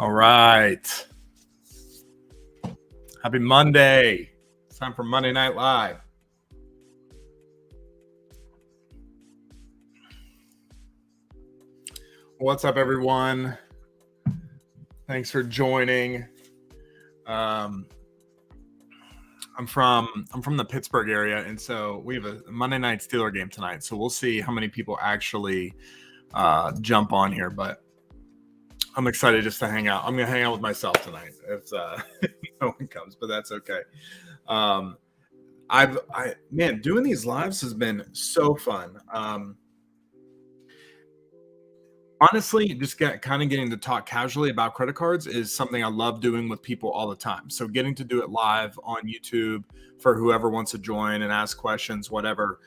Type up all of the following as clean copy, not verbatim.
All right. Happy Monday. It's time for Monday Night Live. What's up, everyone? Thanks for joining. I'm from the Pittsburgh area, and so we have a Monday night Steeler game tonight. So we'll see how many people actually jump on here, but I'm excited just to hang out. I'm gonna hang out with myself tonight if no one comes, but that's okay. Man, doing these lives has been so fun. Honestly, just getting to talk casually about credit cards is something I love doing with people all the time. So getting to do it live on YouTube for whoever wants to join and ask questions, whatever.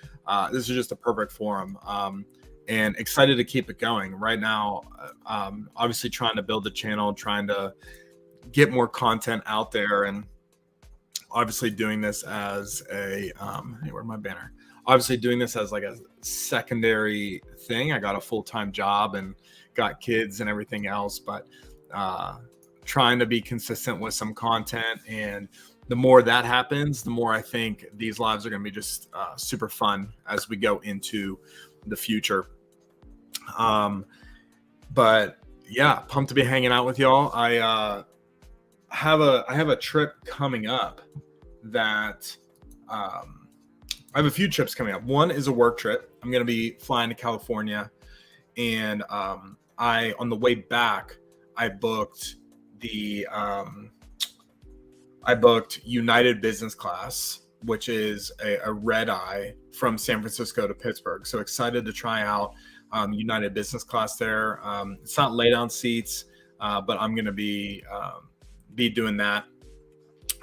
This is just a perfect forum. And excited to keep it going. Right now, obviously trying to build the channel, trying to get more content out there, and obviously doing this as a hey, where's my banner? Obviously doing this as like a secondary thing. I got a full-time job and got kids and everything else, but trying to be consistent with some content. And the more that happens, the more I think these lives are going to be just super fun as we go into the future. But yeah, pumped to be hanging out with y'all. I have a trip coming up that I have a few trips coming up. One is a work trip. I'm going to be flying to California, and on the way back, I booked United Business Class, which is a red eye from San Francisco to Pittsburgh. So excited to try out United Business Class there. It's not lay down seats, but I'm going to be doing that.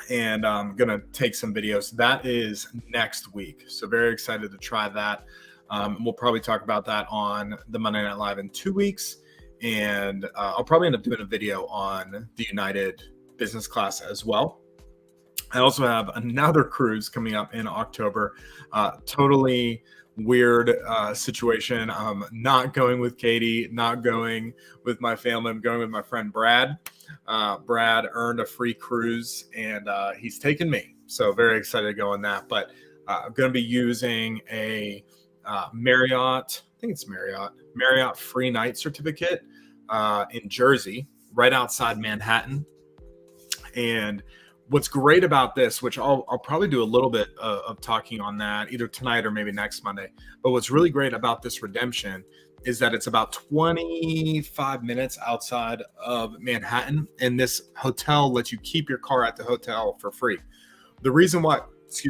And I'm going to take some videos. That is next week. So very excited to try that. We'll probably talk about that on the Monday Night Live in 2 weeks. And I'll probably end up doing a video on the United Business Class as well. I also have another cruise coming up in October. Totally weird situation. I'm not going with Katie, not going with my family. I'm going with my friend Brad. Brad earned a free cruise, and he's taken me. So very excited to go on that. But I'm going to be using a Marriott, I think it's Marriott free night certificate in Jersey, right outside Manhattan. And what's great about this, which I'll probably do a little bit of talking on that either tonight or maybe next Monday. But what's really great about this redemption is that it's about 25 minutes outside of Manhattan, and this hotel lets you keep your car at the hotel for free. The reason why this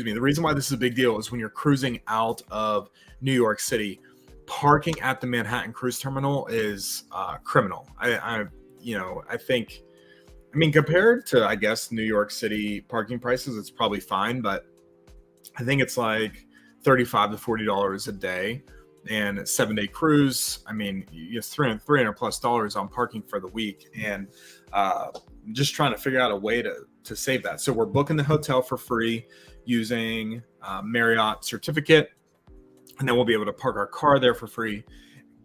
is a big deal is when you're cruising out of New York City, parking at the Manhattan cruise terminal is criminal. I think, compared to, I guess, New York City parking prices, it's probably fine, but I think it's like $35 to $40 a day. And a 7-day cruise, it's $300 plus on parking for the week, and just trying to figure out a way to save that. So we're booking the hotel for free using Marriott certificate, and then we'll be able to park our car there for free.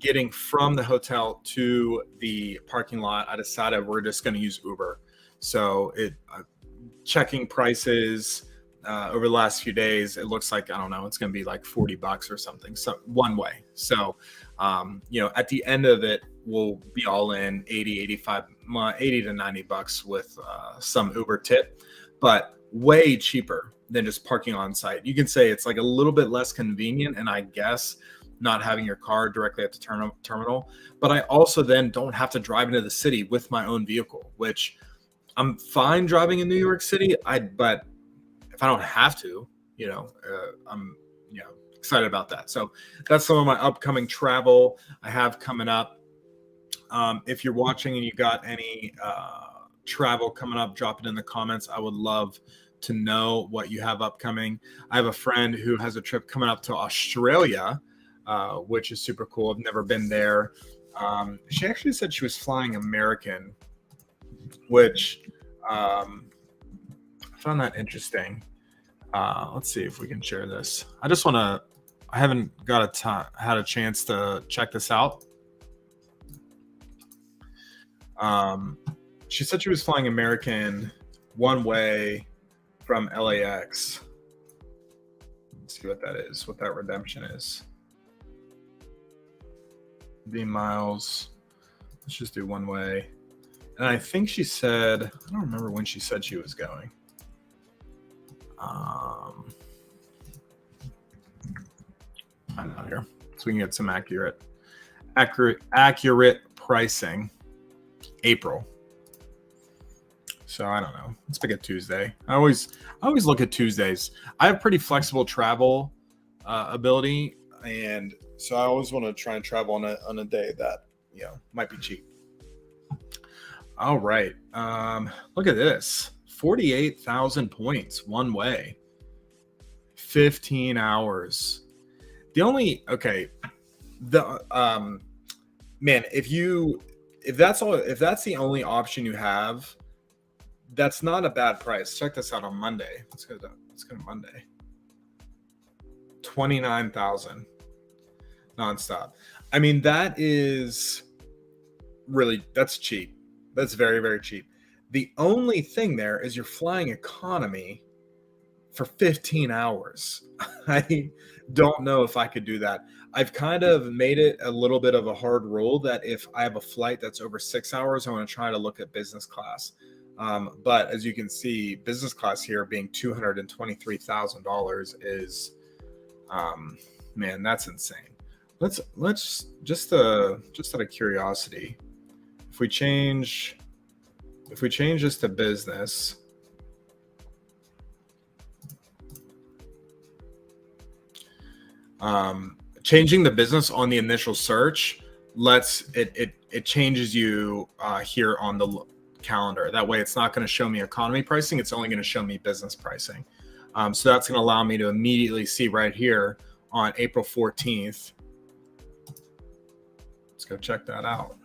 Getting from the hotel to the parking lot, I decided we're just going to use Uber. So checking prices over the last few days, it looks like, I don't know, it's going to be like $40 or something. So one way. So, at the end of it, we'll be all in $80 to $90 with some Uber tip, but way cheaper than just parking on site. You can say it's like a little bit less convenient, and I guess not having your car directly at the terminal, but I also then don't have to drive into the city with my own vehicle, which I'm fine driving in New York City. But if I don't have to, I'm excited about that. So that's some of my upcoming travel I have coming up. If you're watching and you got any travel coming up, drop it in the comments. I would love to know what you have upcoming. I have a friend who has a trip coming up to Australia, which is super cool. I've never been there. She actually said she was flying American, which I found that interesting. Let's see if we can share this. I haven't had a chance to check this out. She said she was flying American one way from LAX. Let's see what that is, what that redemption is. The miles. Let's just do one way. And I think she said, I don't remember when she said she was going. I'm not here, so we can get some accurate pricing. April. So I don't know. Let's pick a Tuesday. I always look at Tuesdays. I have pretty flexible travel ability, and so I always want to try and travel on a day that might be cheap. All right. Look at this. 48,000 points one way. 15 hours. Man, if that's the only option you have, that's not a bad price. Check this out on Monday. Let's go to Monday. 29,000 nonstop. I mean, that's cheap. That's very, very cheap. The only thing there is you're flying economy for 15 hours. I don't know if I could do that. I've kind of made it a little bit of a hard rule that if I have a flight that's over 6 hours, I want to try to look at business class. But as you can see, business class here being $223,000 is, man, that's insane. Let's just out of curiosity, if we change this to business, changing the business on the initial search it changes you here on the calendar. That way it's not going to show me economy pricing, it's only going to show me business pricing. So that's going to allow me to immediately see right here on April 14th. Let's go check that out.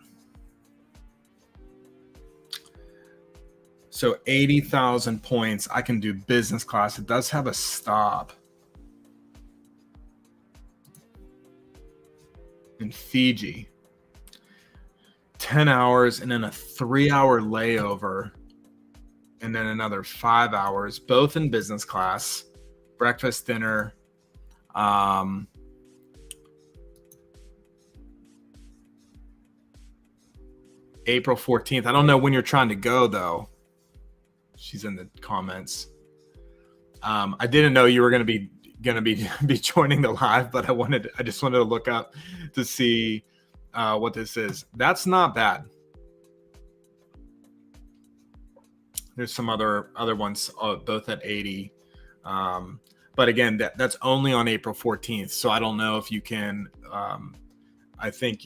So 80,000 points, I can do business class. It does have a stop in Fiji. 10 hours and then a 3-hour layover and then another 5 hours, both in business class, breakfast, dinner. April 14th. I don't know when you're trying to go though. She's in the comments. I didn't know you were going to be joining the live, but I just wanted to look up to see what this is. That's not bad. There's some other ones, both at 80. But again, that's only on April 14th. So I don't know if you can. I think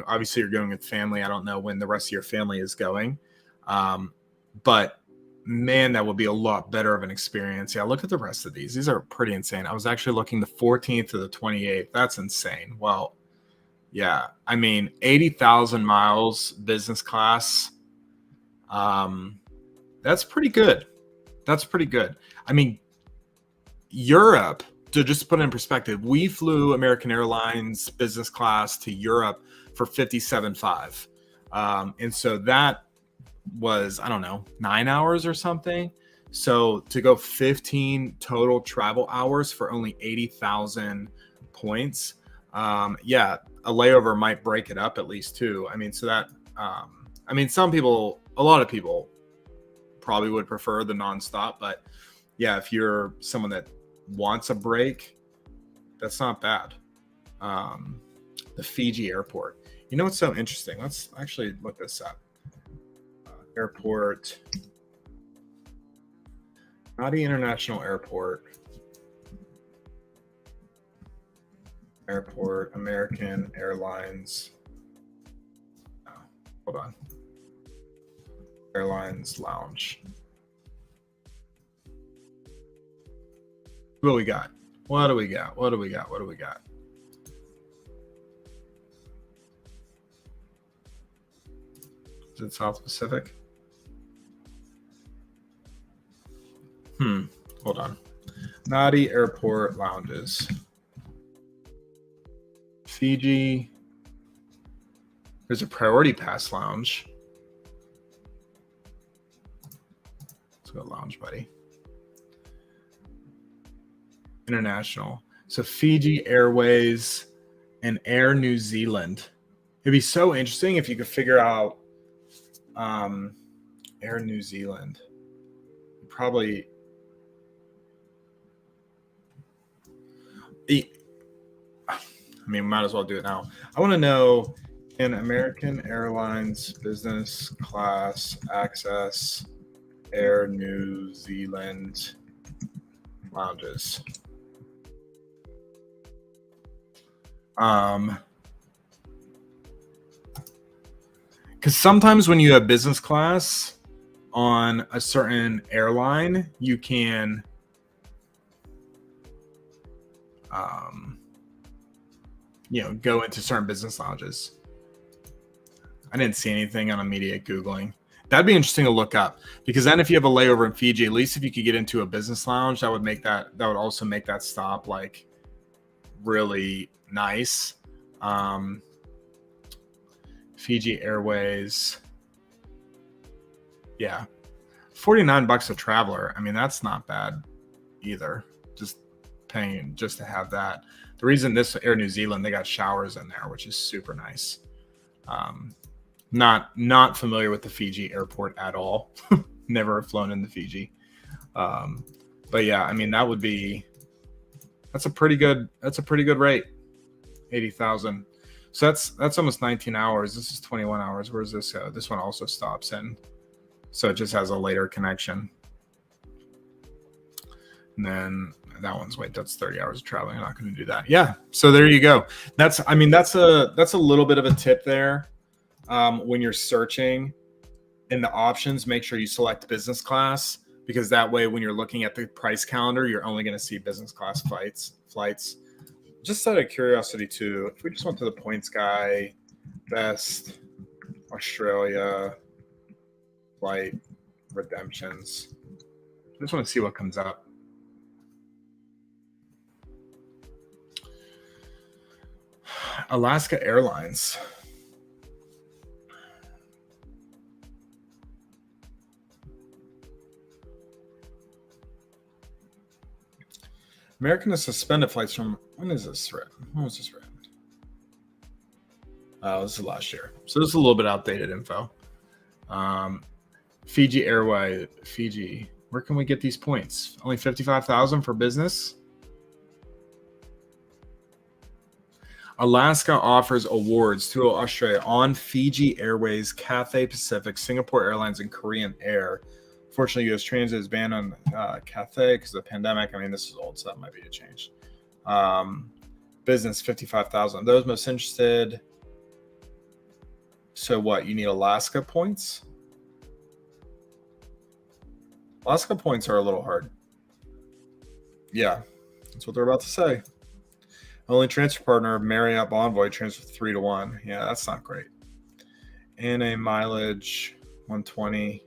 obviously you're going with family. I don't know when the rest of your family is going. But man, that would be a lot better of an experience. Yeah, look at the rest of these. These are pretty insane. I was actually looking the 14th to the 28th. That's insane. Well, yeah, I mean, 80,000 miles business class. That's pretty good. That's pretty good. I mean, Europe, to just put it in perspective, we flew American Airlines business class to Europe for $57,500. And so that was, I don't know, 9 hours or something. So to go 15 total travel hours for only 80,000 points, yeah, a layover might break it up at least too. I mean, so that, I mean, a lot of people probably would prefer the nonstop, but yeah, if you're someone that wants a break, that's not bad. The Fiji airport. You know what's so interesting? Let's actually look this up. Airport. Nadi International Airport. Airport, American Airlines. Oh, hold on. Airlines Lounge. What do we got? What do we got? What do we got? What do we got? Is it South Pacific? Hold on. Nadi Airport Lounges. Fiji. There's a Priority Pass Lounge. go Lounge Buddy. International. So Fiji Airways and Air New Zealand. It'd be so interesting if you could figure out Air New Zealand. Probably. I mean, might as well do it now. I want to know, can American Airlines business class access Air New Zealand lounges? Because sometimes when you have business class on a certain airline, you can go into certain business lounges. I didn't see anything on immediate Googling. That'd be interesting to look up, because then if you have a layover in Fiji, at least if you could get into a business lounge, that would also make that stop like really nice. Fiji Airways. Yeah. $49 a traveler. I mean, that's not bad either. Just paying just to have that. The reason this Air New Zealand, they got showers in there, which is super nice. Not familiar with the Fiji airport at all. Never flown into Fiji. But yeah, I mean, that's a pretty good rate. 80,000. So that's almost 19 hours. This is 21 hours. Where's this go? This one also stops in. So it just has a later connection. And then that one's that's 30 hours of traveling. I'm not going to do that. Yeah. So there you go. That's a little bit of a tip there. When you're searching in the options, make sure you select business class, because that way when you're looking at the price calendar, you're only going to see business class flights. Just out of curiosity too, if we just went to the points guy, best Australia flight redemptions, I just want to see what comes up. Alaska Airlines. American has suspended flights from, when is this written? When was this written? Oh, this is last year. So this is a little bit outdated info. Fiji Airway, Fiji. Where can we get these points? Only 55,000 for business. Alaska offers awards to Australia on Fiji Airways, Cathay Pacific, Singapore Airlines, and Korean Air. Fortunately, U.S. Transit is banned on Cathay because of the pandemic. I mean, this is old, so that might be a change. Business, 55,000. Those most interested. So what? You need Alaska points? Alaska points are a little hard. Yeah, that's what they're about to say. Only transfer partner, Marriott Bonvoy, transfer 3-1. Yeah, that's not great. And a mileage, 120.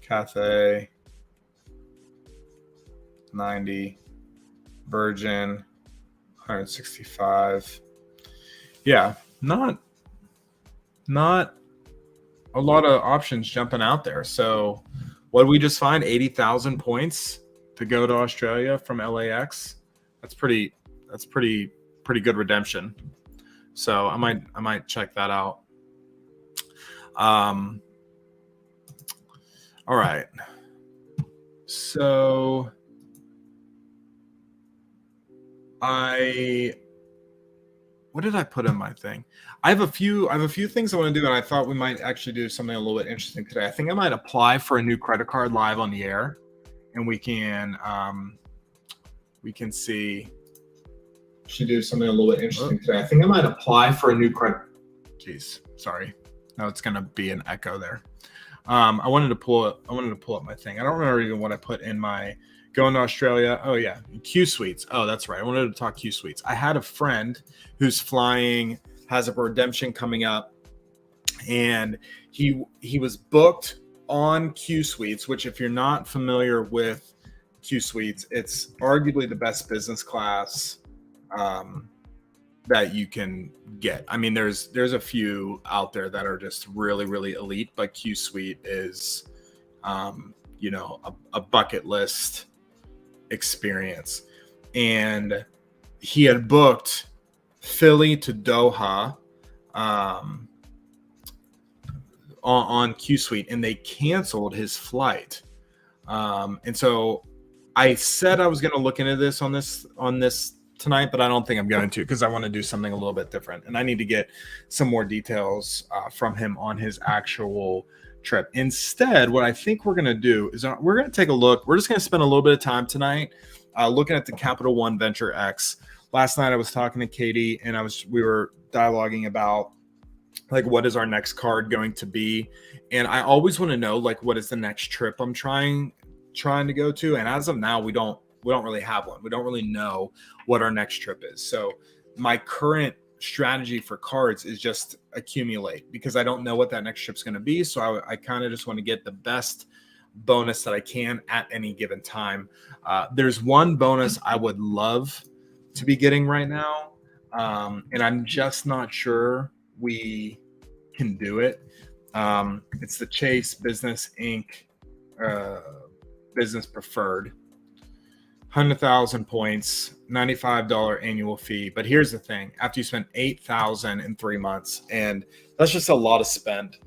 Cathay, 90. Virgin, 165. Yeah, not a lot of options jumping out there. So what did we just find? 80,000 points to go to Australia from LAX. That's pretty good redemption. So I might check that out. All right. So what did I put in my thing? I have a few things I want to do, and I thought we might actually do something a little bit interesting today. I think I might apply for a new credit card live on the air, and we can see. Should do something a little bit interesting today. I think I might apply for a new credit. Jeez, sorry. No, it's gonna be an echo there. I wanted to pull up my thing. I don't remember even what I put in my going to Australia. Oh yeah, Qsuites. Oh, that's right. I wanted to talk Qsuites. I had a friend who's flying, has a redemption coming up, and he was booked on Qsuites, which, if you're not familiar with Qsuites, it's arguably the best business class that you can get. I mean, there's a few out there that are just really, really elite, but Qsuite is a bucket list experience. And he had booked Philly to Doha on Qsuite, and they canceled his flight. And so I said I was going to look into this on this tonight, but I don't think I'm going to, because I want to do something a little bit different, and I need to get some more details from him on his actual trip. Instead, what I think we're going to do is we're going to take a look. We're just going to spend a little bit of time tonight looking at the Capital One Venture X. Last night I was talking to Katie, and we were dialoguing about like what is our next card going to be, and I always want to know like what is the next trip I'm trying to go to. And as of now, we don't really have one. We don't really know what our next trip is. So my current strategy for cards is just accumulate, because I don't know what that next trip's going to be. So I kind of just want to get the best bonus that I can at any given time. There's one bonus I would love to be getting right now, and I'm just not sure we can do it. It's the Chase Business Inc. Business Preferred, 100,000 points, $95 annual fee. But here's the thing: after you spend $8,000 in 3 months, and that's just a lot of spend.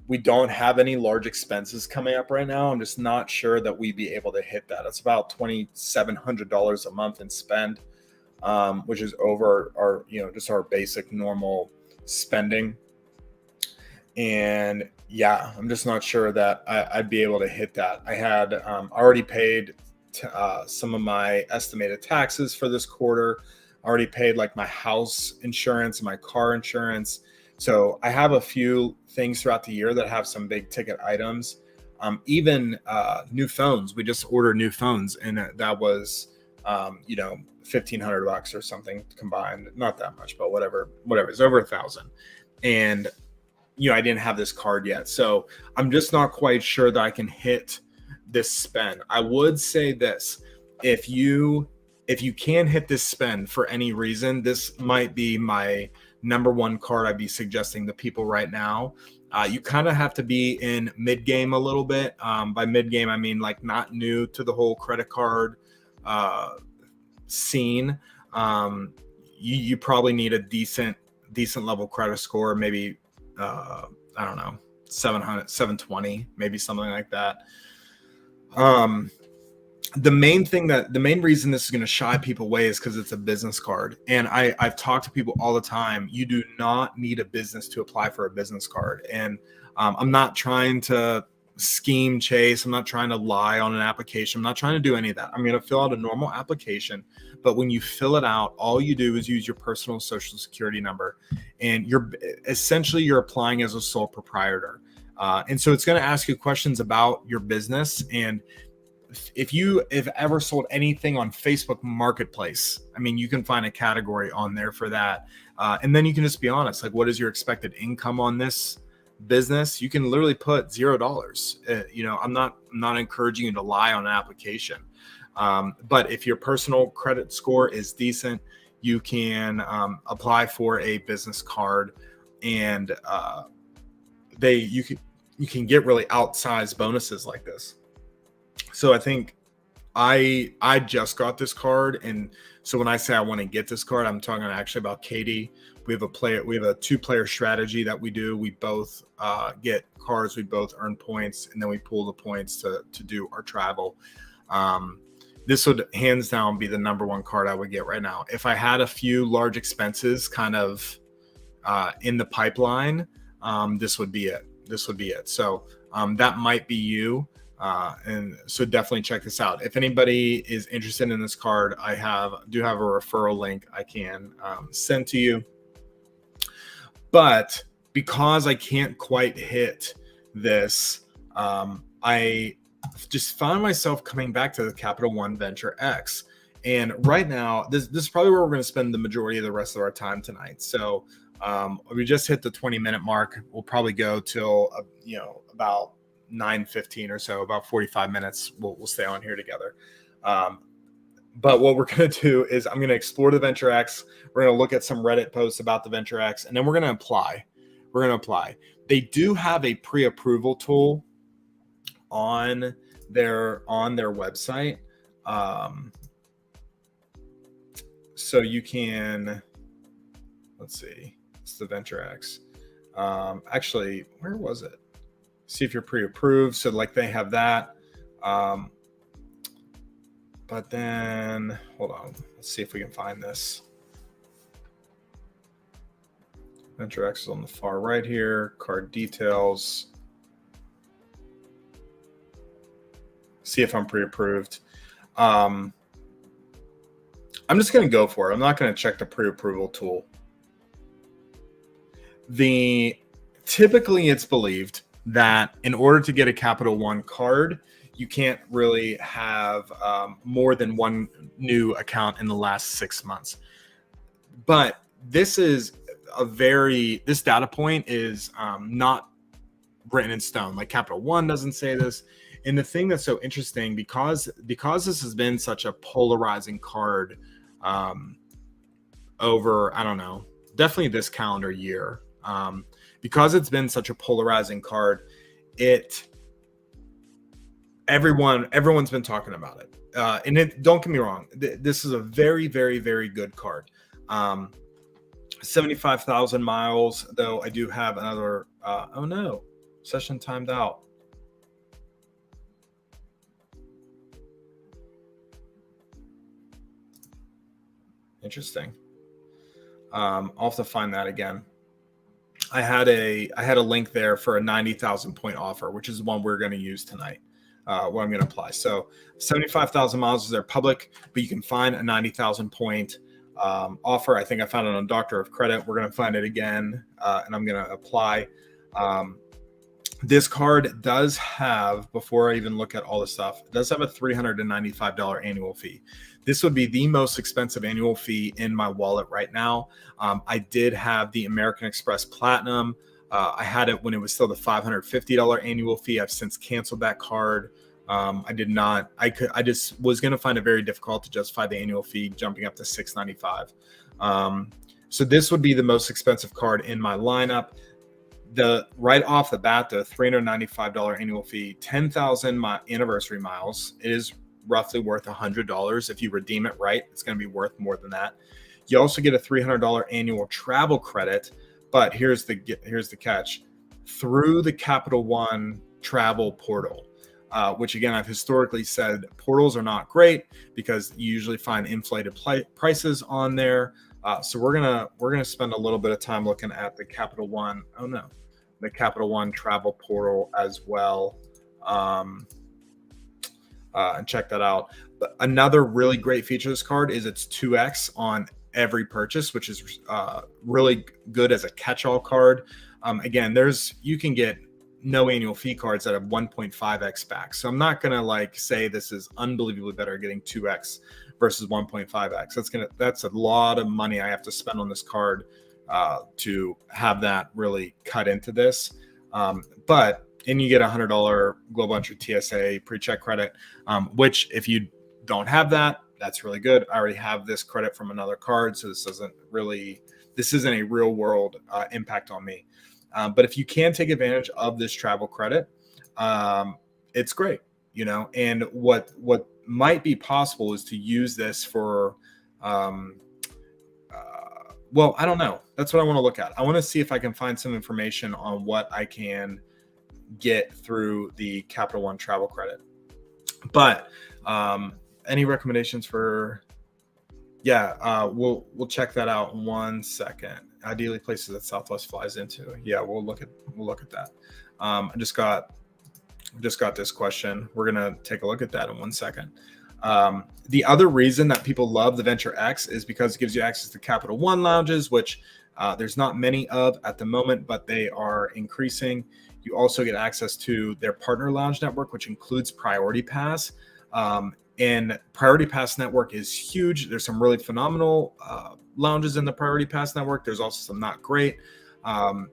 We don't have any large expenses coming up right now. I'm just not sure that we'd be able to hit that. It's about $2,700 a month in spend, which is over our just our basic normal spending. And yeah, I'm just not sure that I'd be able to hit that. I had already paid some of my estimated taxes for this quarter. I already paid like my house insurance and my car insurance. So I have a few things throughout the year that have some big ticket items. Even new phones. We just ordered new phones, and that was $1,500 or something combined. Not that much, but whatever. It's over $1,000. And I didn't have this card yet. So I'm just not quite sure that I can hit this spend. I would say this: if you can hit this spend for any reason, this might be my number one card I'd be suggesting to people right now. You kind of have to be in mid game a little bit. By mid game, I mean like not new to the whole credit card scene. You probably need a decent level credit score, maybe I don't know, 700, 720, maybe something like that. The main reason this is going to shy people away is because it's a business card. And I've talked to people all the time. You do not need a business to apply for a business card. And I'm not trying to scheme Chase. I'm not trying to lie on an application. I'm not trying to do any of that. I'm going to fill out a normal application. But when you fill it out, all you do is use your personal social security number. And you're applying as a sole proprietor. And so it's going to ask you questions about your business. And if you have ever sold anything on Facebook Marketplace, I mean, you can find a category on there for that. And then you can just be honest, like, what is your expected income on this business? You can literally put $0. I'm not encouraging you to lie on an application. But if your personal credit score is decent, you can apply for a business card, and you can get really outsized bonuses like this. So I think I just got this card, and so when I say I want to get this card, I'm talking actually about Katie. We have a 2-player strategy that we do. We both get cards, we both earn points, and then we pool the points to do our travel. This would hands down be the number one card I would get right now. If I had a few large expenses kind of in the pipeline, this would be it. So that might be you. And so definitely check this out. If anybody is interested in this card, I do have a referral link I can send to you. But because I can't quite hit this, I just found myself coming back to the Capital One Venture X. And right now, this is probably where we're going to spend the majority of the rest of our time tonight. So we just hit the 20-minute mark. We'll probably go till about 9:15 or so, about 45 minutes. We'll stay on here together. But what we're going to do is I'm going to explore the Venture X. We're going to look at some Reddit posts about the Venture X, and then we're going to apply. They do have a pre-approval tool on their website. So you can, let's see, it's the Venture X. Actually, where was it? See if you're pre-approved. So like they have that. But then, hold on. Let's see if we can find this. Venture X is on the far right here. Card details. See if I'm pre-approved. I'm just going to go for it. I'm not going to check the pre-approval tool. Typically it's believed that in order to get a Capital One card, you can't really have more than one new account in the last 6 months. But this is this data point is not written in stone. Like Capital One doesn't say this. And the thing that's so interesting, because this has been such a polarizing card over, I don't know, definitely this calendar year, because it's been such a polarizing card, everyone's been talking about it. And don't get me wrong, this is a very, very, very good card. 75,000 miles, though I do have another, oh no, session timed out. Interesting. I'll have to find that again. I had a link there for a 90,000 point offer, which is the one we're going to use tonight. What I'm going to apply. So 75,000 miles is their public, but you can find a 90,000 point offer. I think I found it on Doctor of Credit. We're going to find it again, and I'm going to apply. This card does have, before I even look at all the stuff, it does have a $395 annual fee. This would be the most expensive annual fee in my wallet right now. I did have the American Express Platinum. I had it when it was still the $550 annual fee. I've since canceled that card. I just was going to find it very difficult to justify the annual fee jumping up to $695. So this would be the most expensive card in my lineup. Right off the bat, the $395 annual fee, 10,000 anniversary miles. It is roughly worth $100. If you redeem it right, it's going to be worth more than that. You also get a $300 annual travel credit, but here's the catch: through the Capital One travel portal, which again, I've historically said portals are not great because you usually find inflated prices on there. So we're gonna spend a little bit of time looking at the Capital One. Oh no, the Capital One travel portal as well, and check that out. But another really great feature of this card is it's 2x on every purchase, which is really good as a catch-all card. Again, you can get no annual fee cards that have 1.5x back. So I'm not gonna say this is unbelievably better getting 2x versus 1.5x. That's a lot of money I have to spend on this card to have that really cut into this. And you get $100 global entry TSA pre-check credit, which if you don't have that, that's really good. I already have this credit from another card, so this isn't a real world impact on me. But if you can take advantage of this travel credit, it's great, and what might be possible is to use this for, well, I don't know. That's what I want to look at. I want to see if I can find some information on what I can get through the Capital One travel credit. But any recommendations for, we'll check that out in 1 second. Ideally places that Southwest flies into. Yeah, we'll look at that. I just got this question. We're going to take a look at that in 1 second. The other reason that people love the Venture X is because it gives you access to Capital One lounges, which there's not many of at the moment, but they are increasing. You also get access to their partner lounge network, which includes Priority Pass. And Priority Pass network is huge. There's some really phenomenal lounges in the Priority Pass network. There's also some not great. I'm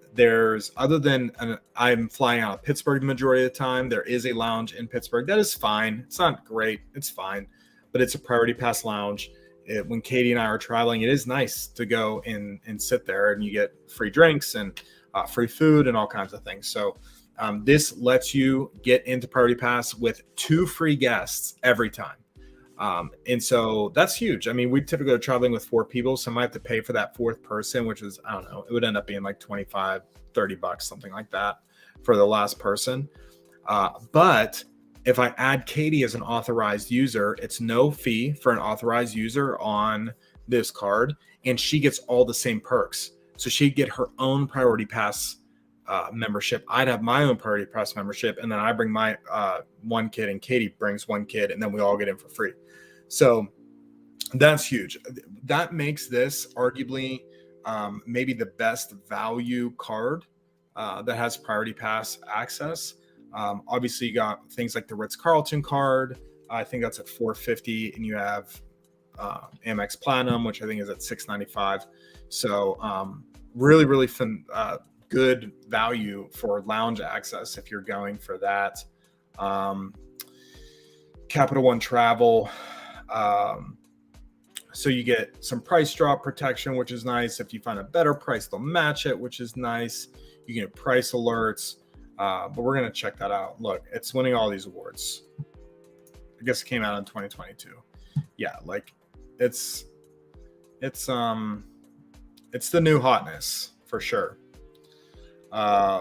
flying out of Pittsburgh the majority of the time. There is a lounge in Pittsburgh that is fine. It's not great. It's fine, but it's a Priority Pass lounge. When Katie and I are traveling, it is nice to go and sit there, and you get free drinks and free food, and all kinds of things. So this lets you get into Priority Pass with 2 free guests every time. And so that's huge. I mean, we typically are traveling with 4 people, so I might have to pay for that 4th person, which is, I don't know, it would end up being like 25, 30 bucks, something like that for the last person. But if I add Katie as an authorized user, it's no fee for an authorized user on this card, and she gets all the same perks. So she'd get her own Priority Pass membership. I'd have my own Priority Pass membership, and then I bring my 1 kid, and Katie brings 1 kid, and then we all get in for free. So that's huge. That makes this arguably maybe the best value card that has Priority Pass access. Obviously, you got things like the Ritz-Carlton card. I think that's at $450, and you have Amex Platinum, which I think is at $695. So really, really fun, good value for lounge access if you're going for that. Capital One Travel. So you get some price drop protection, which is nice. If you find a better price, they'll match it, which is nice. You get price alerts. But we're going to check that out. Look, it's winning all these awards. I guess it came out in 2022. Yeah, like it's the new hotness for sure.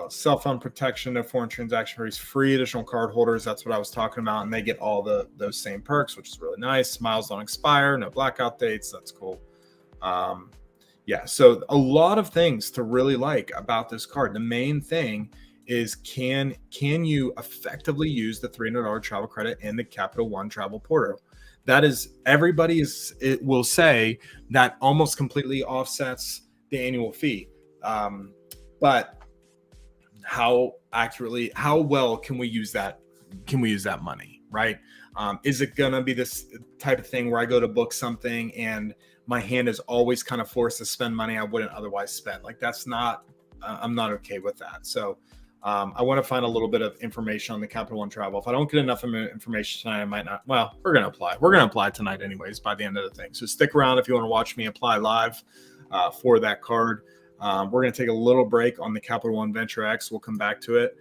Cell phone protection, no foreign transaction fees, free additional card holders. That's what I was talking about. And they get all those same perks, which is really nice. Miles don't expire, no blackout dates. That's cool. Yeah, so a lot of things to really like about this card. The main thing is can you effectively use the $300 travel credit in the Capital One Travel Portal? That is, it will say that almost completely offsets the annual fee. But how well can we use that money, right? Is it gonna be this type of thing where I go to book something and my hand is always kind of forced to spend money I wouldn't otherwise spend? Like, that's not, I'm not okay with that. So I want to find a little bit of information on the Capital One Travel. If I don't get enough information tonight, I might not. Well, we're going to apply. We're going to apply tonight anyways by the end of the thing. So stick around if you want to watch me apply live for that card. We're going to take a little break on the Capital One Venture X. We'll come back to it.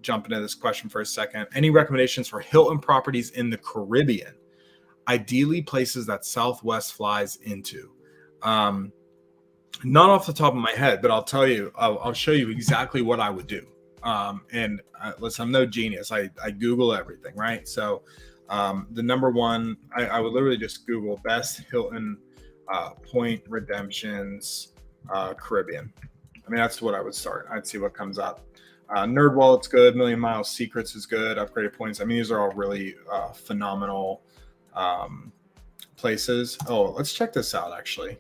Jump into this question for a second. Any recommendations for Hilton properties in the Caribbean? Ideally places that Southwest flies into. Not off the top of my head, but I'll tell you, I'll show you exactly what I would do. And listen, I'm no genius. I Google everything, right? So the number one, I would literally just Google best Hilton point redemptions Caribbean. I mean, that's what I would start. I'd see what comes up. NerdWallet's good. Million Mile Secrets is good. Upgraded Points. I mean, these are all really phenomenal places. Oh, let's check this out, actually.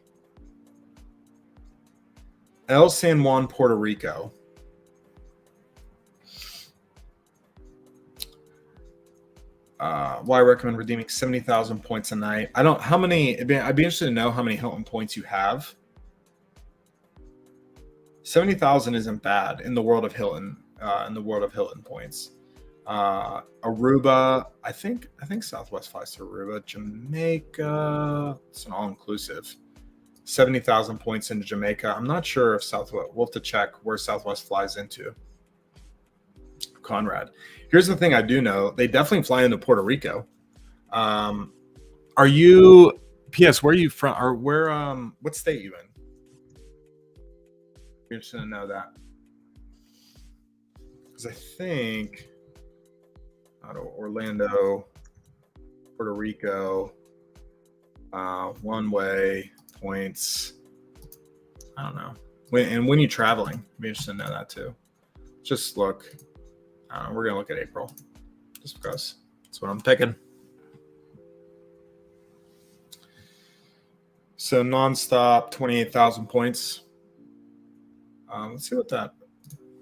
El San Juan, Puerto Rico. Why I recommend redeeming 70,000 points a night. I'd be interested to know how many Hilton points you have. 70,000 isn't bad in the world of Hilton, points. Aruba, I think Southwest flies to Aruba. Jamaica, it's an all-inclusive. 70,000 points into Jamaica. I'm not sure if Southwest, we'll have to check where Southwest flies into. Conrad. Here's the thing I do know. They definitely fly into Puerto Rico. Are you, P.S., where are you from? Or where, what state you in? You're interested to know that. Because I think Orlando, Puerto Rico, one way points. I don't know. When you're traveling, I'd be interested to know that too. Just look. We're gonna look at April, just because that's what I'm picking. So nonstop, 28,000 points. Let's see what that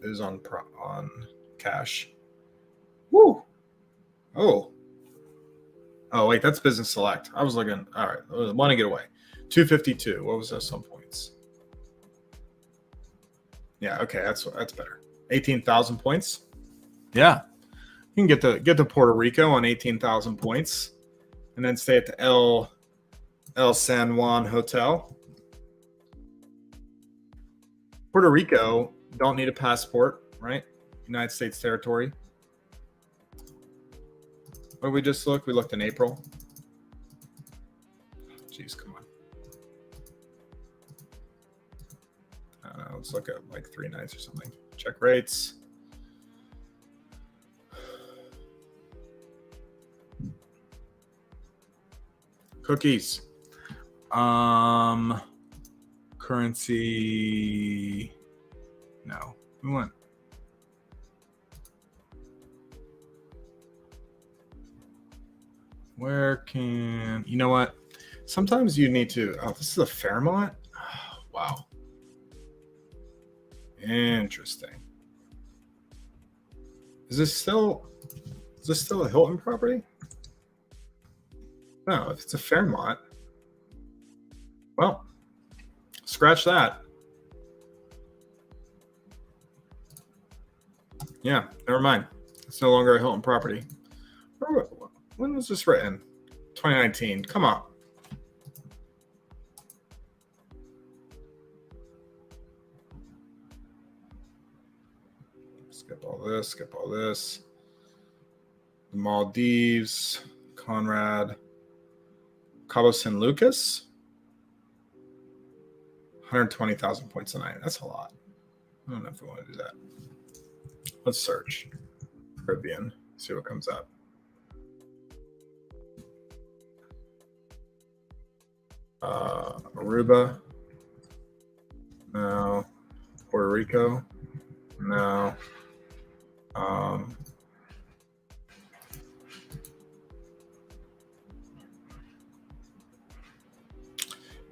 is on cash. Woo! Oh wait, that's Business Select. I was looking. All right, I want to get away. 252. What was this on points? Yeah, okay, that's better. 18,000 points. Yeah, you can get to Puerto Rico on 18,000 points, and then stay at the El San Juan Hotel. Puerto Rico, don't need a passport, right? United States territory. What did we just look? We looked in April. Jeez, come on. I don't know. Let's look at like 3 nights or something. Check rates. Cookies. Currency. No. We want. Where can, you know what? Sometimes you need to, oh, this is a Fairmont? Oh, wow. Interesting. Is this still a Hilton property? No, if it's a Fairmont, well, scratch that. Yeah, never mind. It's no longer a Hilton property. When was this written? 2019. Come on. Skip all this, skip all this. The Maldives, Conrad, Cabo San Lucas. 120,000 points a night. That's a lot. I don't know if we want to do that. Let's search Caribbean, see what comes up. Aruba, no. Puerto Rico, no.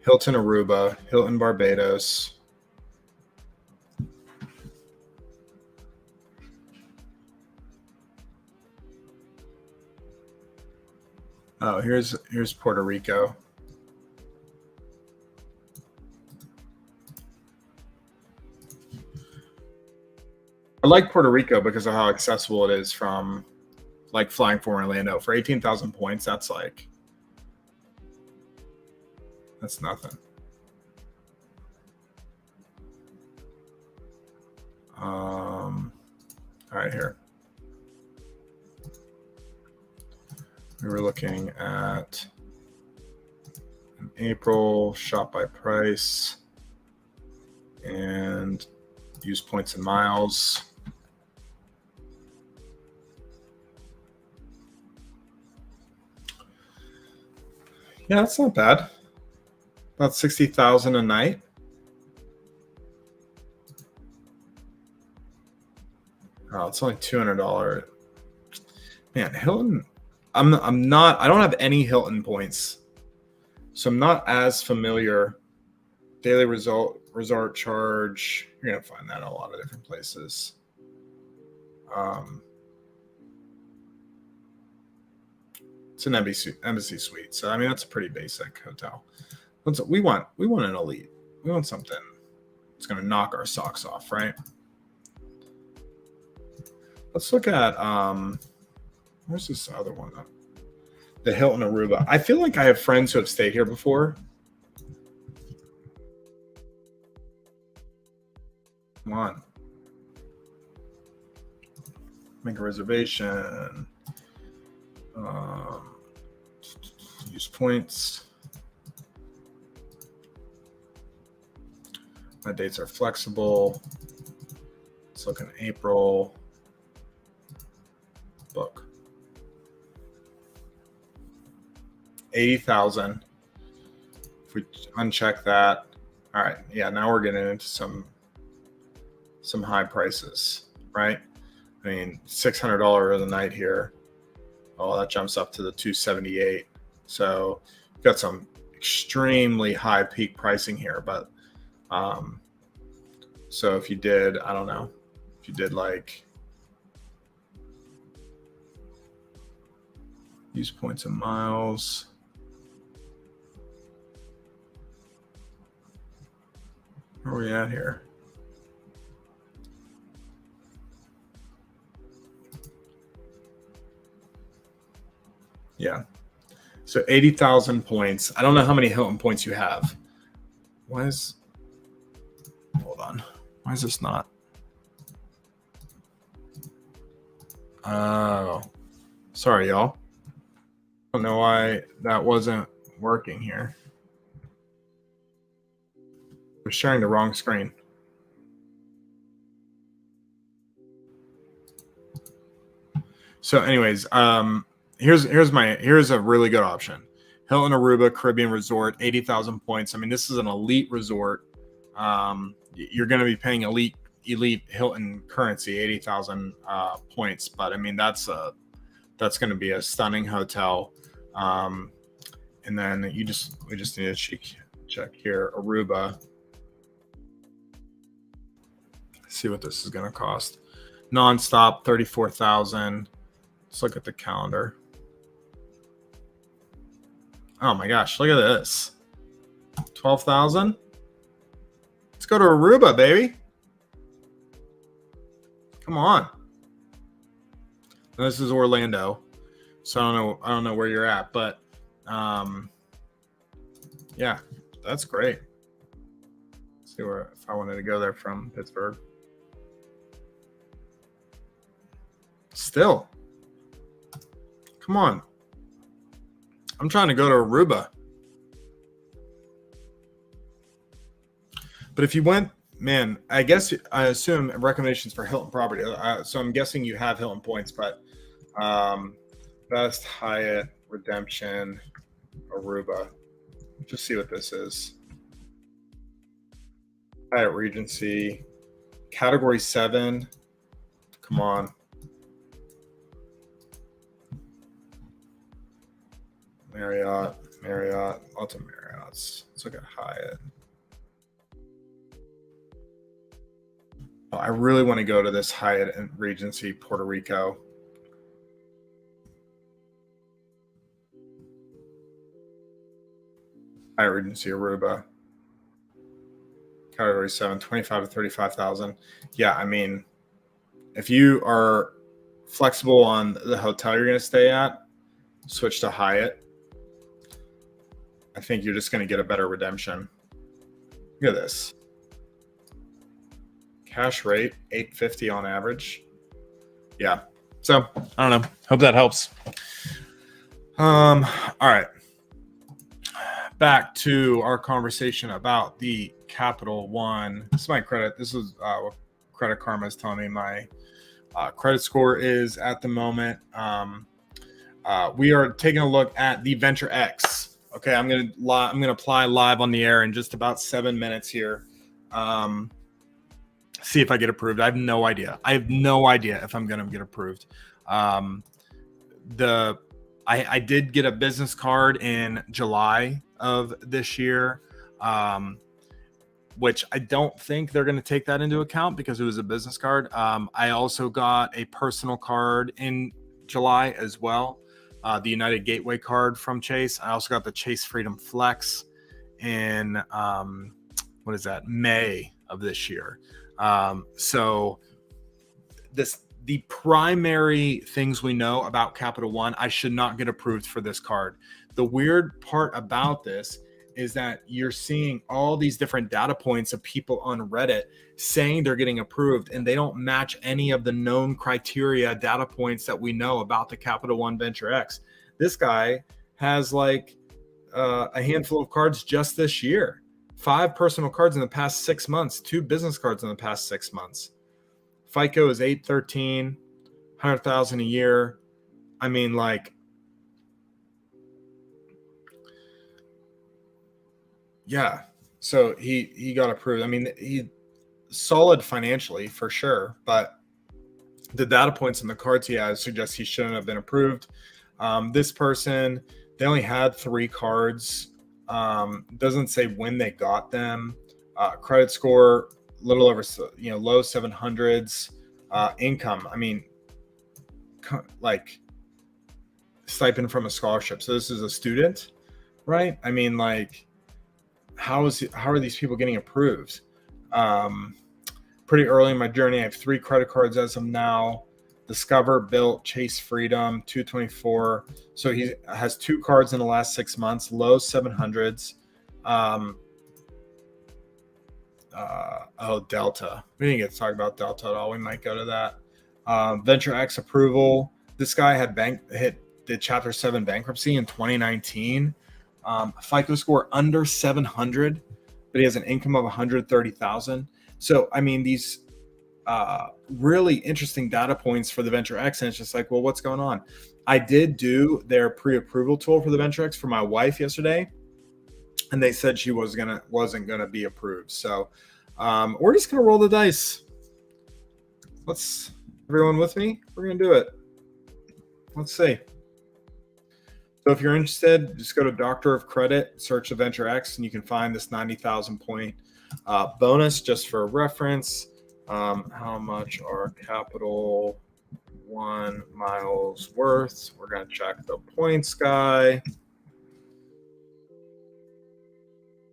Hilton Aruba, Hilton Barbados. Oh, here's Puerto Rico. I like Puerto Rico because of how accessible it is from like flying from Orlando. For 18,000 points, that's nothing. All right, here. We were looking at in April, shop by price, and use points and miles. Yeah, that's not bad. About 60,000 a night. Oh, it's only $200. Man, Hilton. I don't have any Hilton points, so I'm not as familiar. Daily resort charge. You're gonna find that in a lot of different places. It's an embassy suite, so I mean that's a pretty basic hotel. We want an elite. We want something that's gonna knock our socks off, right? Let's look at where's this other one? The Hilton Aruba. I feel like I have friends who have stayed here before. Come on. Make a reservation. Use points. My dates are flexible. Let's look in April. Book. 80,000. If we uncheck that, all right. Yeah, now we're getting into some high prices, right? I mean, $600 a night here. Oh, that jumps up to the 278. So you've got some extremely high peak pricing here. But so if you did, I don't know, if you did like use points and miles. Where are we at here? Yeah. So 80,000 points. I don't know how many Hilton points you have. Hold on. Why is this not? Oh, sorry, y'all. I don't know why that wasn't working here. We're sharing the wrong screen. So, anyways, here's a really good option. Hilton Aruba Caribbean Resort, 80,000 points. I mean, this is an elite resort. You're going to be paying elite Hilton currency, 80,000 points. But I mean, that's going to be a stunning hotel. And then we just need to check here, Aruba. See what this is going to cost. Nonstop, 34,000. Let's look at the calendar. Oh my gosh, look at this. 12,000. Let's go to Aruba, baby. Come on. This is Orlando. So I don't know where you're at, but yeah, that's great. Let's see where if I wanted to go there from Pittsburgh. Still. Come on. I'm trying to go to Aruba. But if you went, man, I assume recommendations for Hilton property. So I'm guessing you have Hilton Points, but best Hyatt redemption Aruba. Just see what this is. Hyatt Regency, Category 7. Come on. Marriott, lots of Marriotts. Let's look at Hyatt. Oh, I really want to go to this Hyatt and Regency Puerto Rico. Hyatt Regency Aruba. Category 7, 25 to 35,000. Yeah, I mean, if you are flexible on the hotel you're going to stay at, switch to Hyatt. I think you're just going to get a better redemption. Look at this. Cash rate, 850 on average. Yeah. So, I don't know. Hope that helps. All right. Back to our conversation about the Capital One. This is my credit. This is what Credit Karma is telling me my credit score is at the moment. We are taking a look at the Venture X. Okay, I'm gonna apply live on the air in just about 7 minutes here. See if I get approved. I have no idea. If I'm gonna get approved. I did get a business card in July of this year, which I don't think they're going to take that into account because it was a business card. I also got a personal card in July as well. The United Gateway card from Chase. I also got the Chase Freedom Flex in May of this year. So the primary things we know about Capital One, I should not get approved for this card. The weird part about this is that you're seeing all these different data points of people on Reddit saying they're getting approved, and they don't match any of the known criteria data points that we know about the Capital One Venture X. This guy has like a handful of cards just this year, 5 personal cards in the past 6 months, 2 business cards in the past 6 months. FICO is 813, 100,000 a year. I mean, like, yeah. So he got approved. I mean, he solid financially for sure, but the data points in the cards he has suggest he shouldn't have been approved. This person, they only had 3 cards. Doesn't say when they got them. Credit score, a little over, low 700s. Income, I mean, like stipend from a scholarship. So this is a student, right? I mean, like, how are these people getting approved? Pretty early in my journey, I have 3 credit cards as of now. Discover, Built, Chase Freedom, 224. So he has 2 cards in the last 6 months, low 700s. Delta. We didn't get to talk about Delta at all. We might go to that. Venture X approval. This guy had did Chapter 7 bankruptcy in 2019. FICO score under 700, but he has an income of 130,000. So, I mean, these really interesting data points for the Venture X, and it's just like, well, what's going on? I did do their pre-approval tool for the Venture X for my wife yesterday, and they said she wasn't gonna be approved. So we're just gonna roll the dice. Let's everyone with me. We're gonna do it. Let's see. So if you're interested, just go to Doctor of Credit, search the Venture X, and you can find this 90,000 point bonus. Just for reference, how much are Capital One miles worth? We're gonna check the points guy.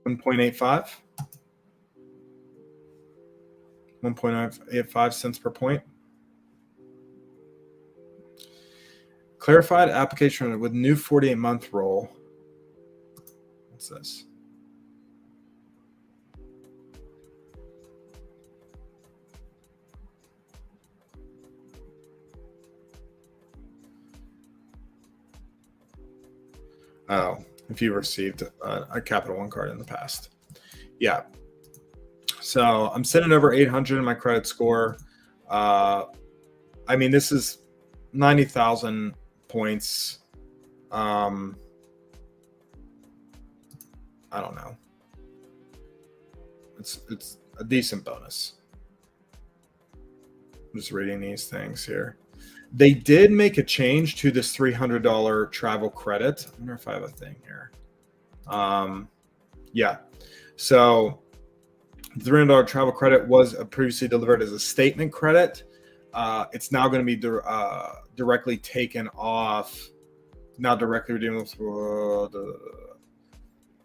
1.85. 1.85 cents per point. Clarified application with new 48-month roll. What's this? Oh, if you received a Capital One card in the past. Yeah. So I'm sitting over 800 in my credit score. I mean, this is 90,000 points. I don't know. It's a decent bonus. I'm just reading these things here. They did make a change to this $300 travel credit. I wonder if I have a thing here. Yeah. So the $300 travel credit was previously delivered as a statement credit. It's now going to be directly taken off. Now directly redeemable.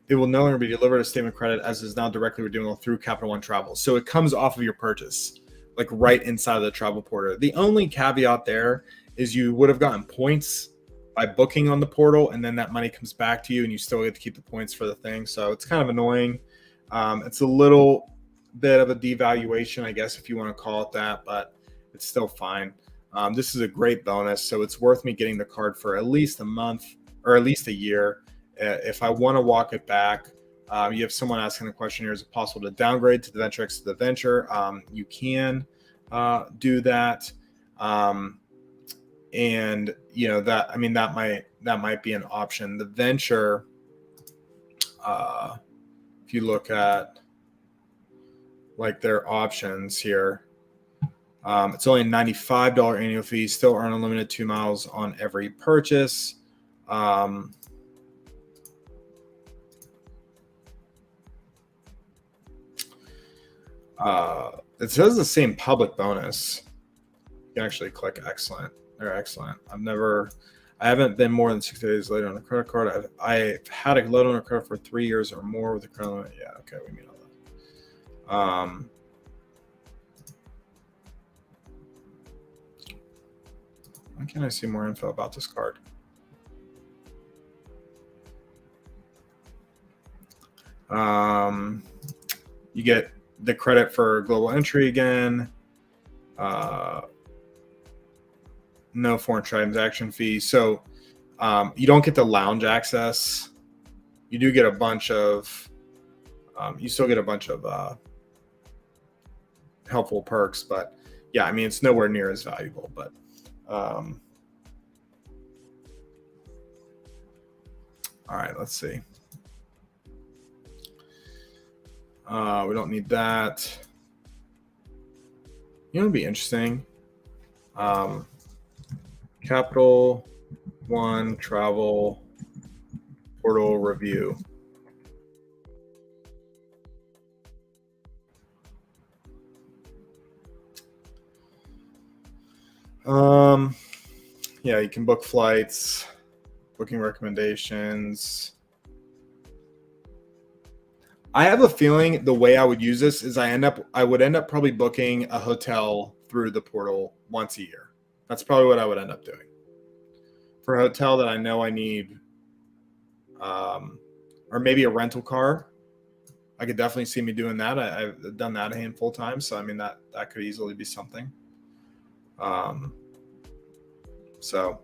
It will no longer be delivered as statement credit, as is now directly redeemable through Capital One Travel. So it comes off of your purchase, like right inside of the travel portal. The only caveat there is you would have gotten points by booking on the portal, and then that money comes back to you, and you still get to keep the points for the thing. So it's kind of annoying. It's a little bit of a devaluation, I guess, if you want to call it that, but it's still fine. This is a great bonus, so it's worth me getting the card for at least a month or at least a year. If I want to walk it back, you have someone asking the question here, is it possible to downgrade to the Venture X to the Venture? You can do that. And you know that, I mean, that might be an option. The Venture, if you look at like their options here, it's only a $95 annual fee, still earn unlimited 2 miles on every purchase. It says the same public bonus. You can actually click excellent. They're excellent. I haven't been more than 60 days late on a credit card. I've had a loan on a credit for 3 years or more with a credit limit. Yeah, okay, we mean all that. Why can't I see more info about this card? You get the credit for global entry again. No foreign transaction fee. So you don't get the lounge access. You do get a bunch of, you still get a bunch of helpful perks, but yeah, I mean, it's nowhere near as valuable, but all right, let's see. We don't need that. You know, it'd be interesting. Capital One Travel Portal Review. Yeah, you can book flights, booking recommendations. I have a feeling the way I would use this is I would end up probably booking a hotel through the portal once a year. That's probably what I would end up doing. For a hotel that I know I need, or maybe a rental car. I could definitely see me doing that. I've done that a handful of times. So, I mean, that could easily be something. So,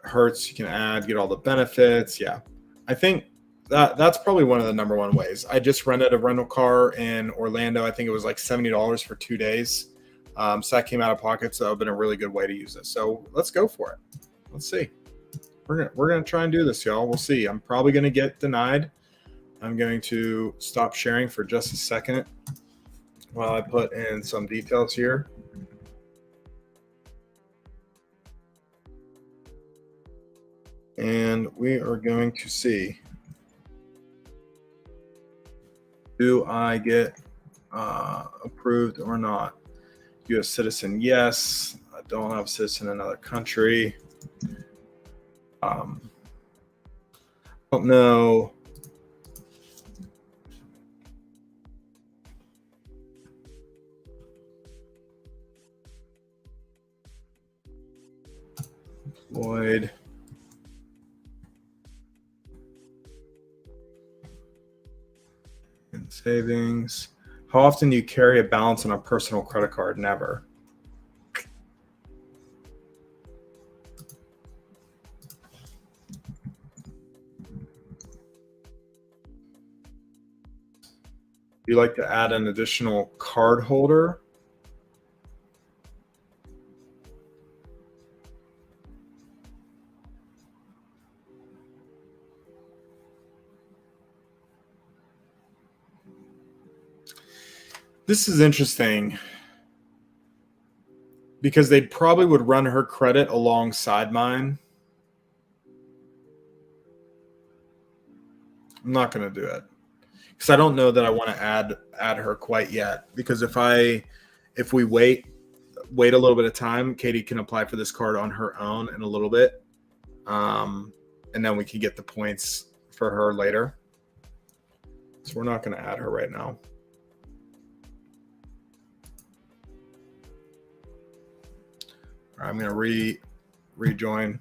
Hertz, you can add, get all the benefits. Yeah. I think that's probably one of the number one ways. I just rented a rental car in Orlando. I think it was like $70 for 2 days. So that came out of pocket. So it's been a really good way to use it. So let's go for it. Let's see. We're gonna try and do this, y'all. We'll see. I'm probably gonna get denied. I'm going to stop sharing for just a second while I put in some details here. And we are going to see, do I get approved or not? U.S. citizen, yes. I don't have a citizen in another country. Don't know. Lloyd. And savings. How often do you carry a balance on a personal credit card? Never. You like to add an additional card holder? This is interesting because they probably would run her credit alongside mine. I'm not going to do it because I don't know that I want to add her quite yet. Because if we wait a little bit of time, Katie can apply for this card on her own in a little bit, and then we can get the points for her later. So we're not going to add her right now. All right, I'm going to rejoin.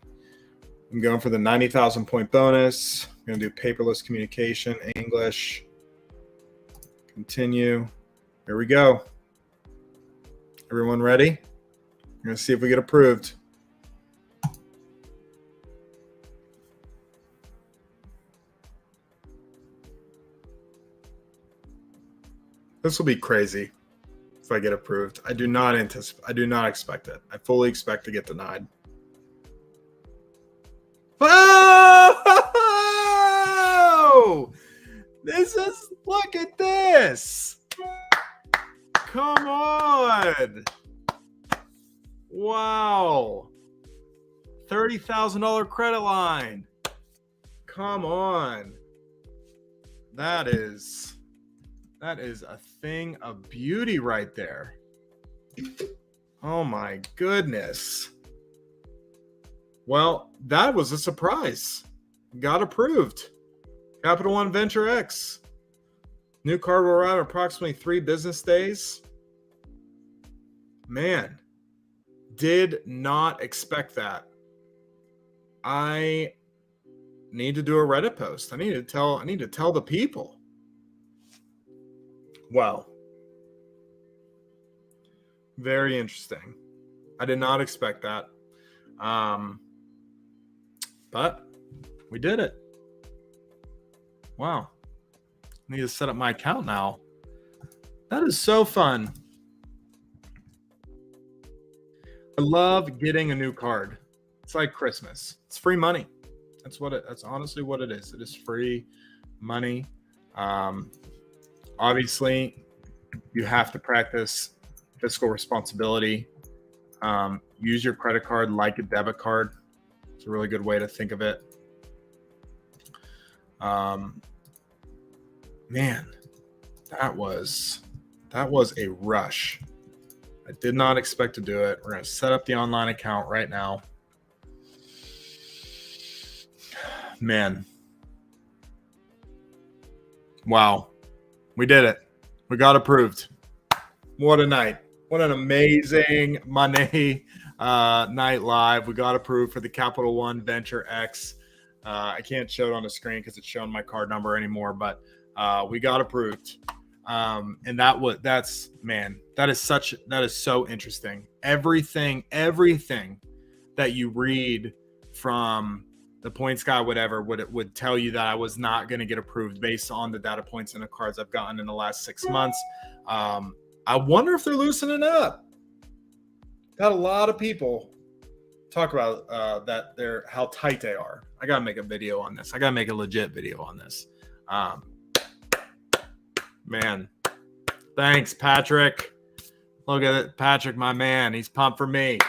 I'm going for the 90,000 point bonus. I'm going to do paperless communication, English. Continue. Here we go. Everyone ready? I'm going to see if we get approved. This will be crazy if I get approved. I do not expect it. I fully expect to get denied. Oh! Look at this. Come on. Wow. $30,000 credit line. Come on. That is a thing of beauty right there. Oh my goodness. Well, that was a surprise. Got approved. Capital One Venture X. New card will arrive in approximately 3 business days. Man, did not expect that. I need to do a Reddit post. I need to tell the people. Wow. Very interesting. I did not expect that. But we did it. Wow. I need to set up my account now. That is so fun. I love getting a new card. It's like Christmas. It's free money. That's honestly what it is. It is free money. Obviously, you have to practice fiscal responsibility. Use your credit card like a debit card. It's a really good way to think of it. Man, that was a rush. I did not expect to do it. We're going to set up the online account right now. Man. Wow. We did it. We got approved. What a night. What an amazing Monday night live. We got approved for the Capital One Venture X I can't show it on the screen because it's showing my card number anymore, but we got approved. And that is so interesting. Everything that you read from the points guy, whatever, would tell you that I was not going to get approved based on the data points and the cards I've gotten in the last 6 months. I wonder if they're loosening up. Got a lot of people talk about how tight they are. I gotta make a video on this. I gotta make a legit video on this. Man, thanks, Patrick. Look at it, Patrick, my man. He's pumped for me.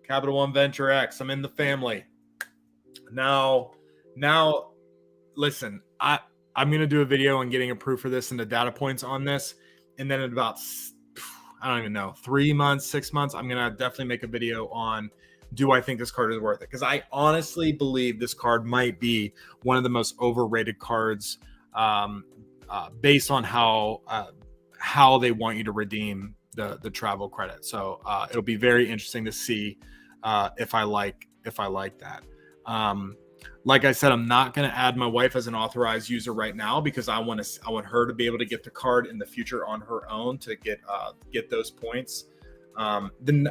Capital One Venture X. I'm in the family. Now, listen. I'm gonna do a video on getting approved for this and the data points on this, and then in about, I don't even know, 3 months, 6 months, I'm going to definitely make a video on, do I think this card is worth it? Because I honestly believe this card might be one of the most overrated cards based on how they want you to redeem the travel credit. So it'll be very interesting to see if I like that. Like I said, I'm not going to add my wife as an authorized user right now because I want her to be able to get the card in the future on her own to get those points. Then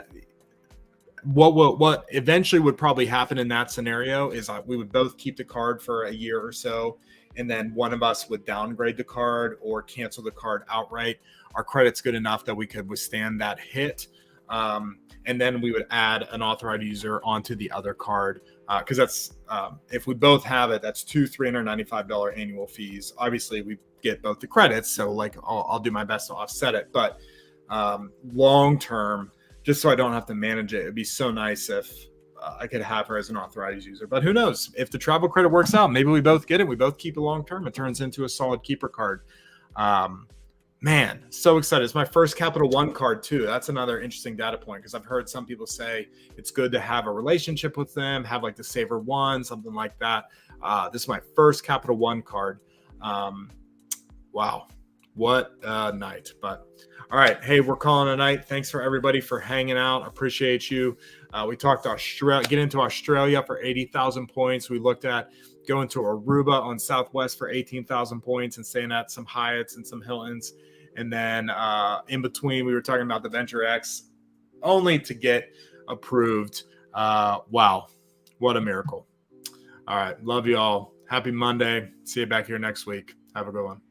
what eventually would probably happen in that scenario is we would both keep the card for a year or so, and then one of us would downgrade the card or cancel the card outright. Our credit's good enough that we could withstand that hit. And then we would add an authorized user onto the other card. Because that's if we both have it, that's two $395 annual fees. Obviously, we get both the credits, so like I'll do my best to offset it. But long term, just so I don't have to manage it, it'd be so nice if I could have her as an authorized user. But who knows? If the travel credit works out, maybe we both get it. We both keep it long term. It turns into a solid keeper card. Man, so excited. It's my first Capital One card too. That's another interesting data point because I've heard some people say it's good to have a relationship with them, have like the Saver One, something like that. This is my first Capital One card. Wow, what a night. But all right, hey, we're calling it a night. Thanks for everybody for hanging out. Appreciate you. We talked get into Australia for 80,000 points. We looked at going to Aruba on Southwest for 18,000 points and staying at some Hyatts and some Hiltons. And then in between, we were talking about the Venture X only to get approved. Wow, what a miracle. All right, love you all. Happy Monday. See you back here next week. Have a good one.